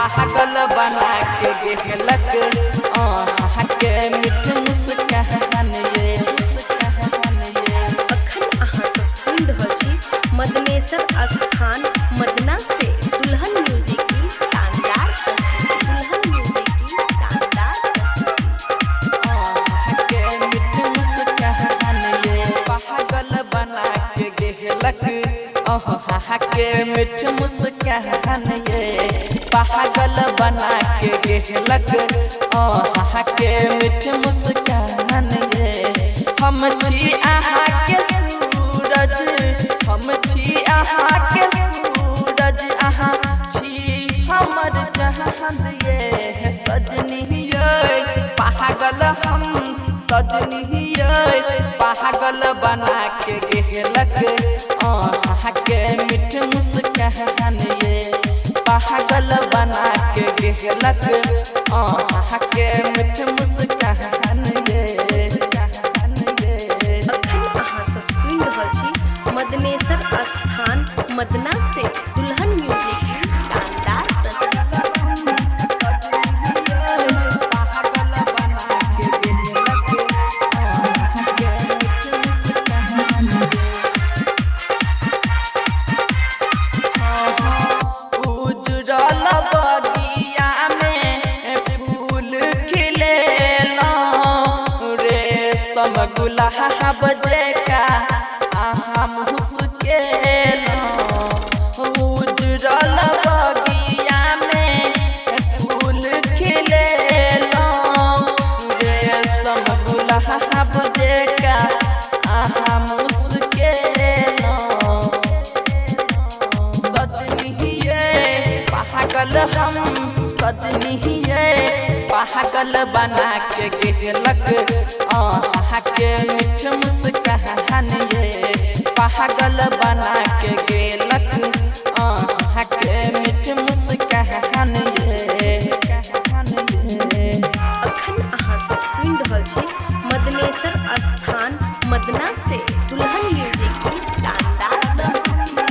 पागल बना के गेलक के मीठ मुस्कान ये अखन अहाँ सब सुनि रहल छी मदनेसर स्थान मदना से दुल्हन म्यूजिक की शानदार प्रस्तुति। दुल्हन म्यूजिक की शानदार प्रस्तुति। के मीठ मुस्कान ये पागल बना के गेलक के मीठ मुस्कान ये पागल बना के गेलक के मीठ मुस्कान ये हम छी अहाँ के सूरज हम छी अहाँ के सूरज अहाँ छी हमर चाँद ये सजनी ये पागल हम सजनी ये पागल बना के गेलक के मीठ मुस्कान ये पागल बना के गेलक के मीठ मुस्कान ये अखन अहाँ सब सुनि रहल छी मदनेसर स्थान मदना से दुल्हन म्यूजिक की शानदार प्रस्तुति। उजरल बगिया में फूल खिलेला रेशम गुलाब जैका अहाँ मुस्केला उजरल बगिया में फूल खिलेला रेशम गुलाब जैका अहाँ मुस्केला सजनी ये पागल हम सजनी ये पागल बना के गेलक के मीठ मुस्कान ये पागल बना के गेलक के मीठ मुस्कान ये अखन अहाँ सब सुनि रहल छी मदनेसर स्थान मदना से दुल्हन म्यूजिक की शानदार प्रस्तुति।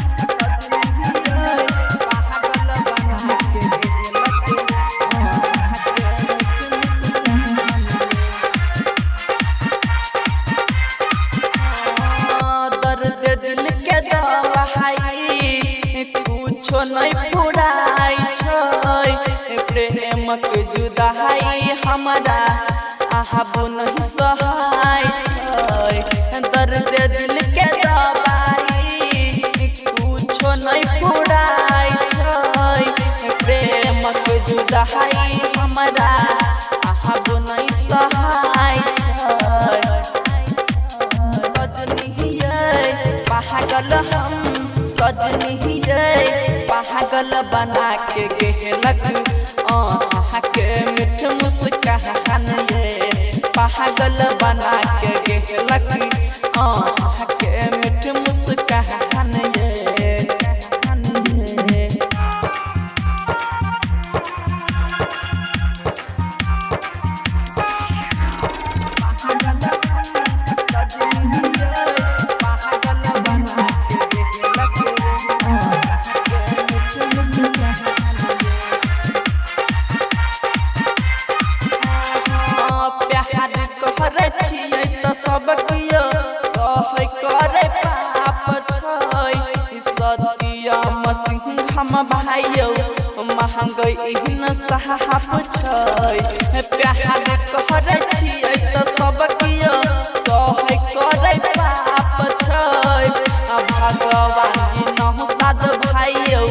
दर्द दिल के दवाई कुछो नहीं फुराई छै प्रेमक जुदाई हमरा आब नहीं सहाय छै दर्द दिल के दवाई कुछो नहीं फुराई छै प्रेमक जुदाई हमरा आब नहीं सहाय छै सजनी ये पागल हम सजनी ये पागल बना के गेलक के मीठ मुस्कान ये पागल बना के गेलक के मीठ मुस्कान ये प्यार करे छियै तऽ सब कियो कहे करे पाप छै सतिया मसीह हम भाइयो महंगाई न साहब छै प्यार करे छियै तऽ सब कियो कहे करे पाप छै भगवान जी न साध भाइयो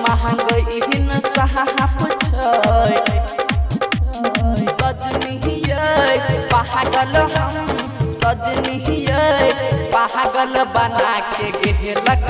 महंगाई न साहब छै सजनी ये पागल हम सजनी ये पागल बना के गेलक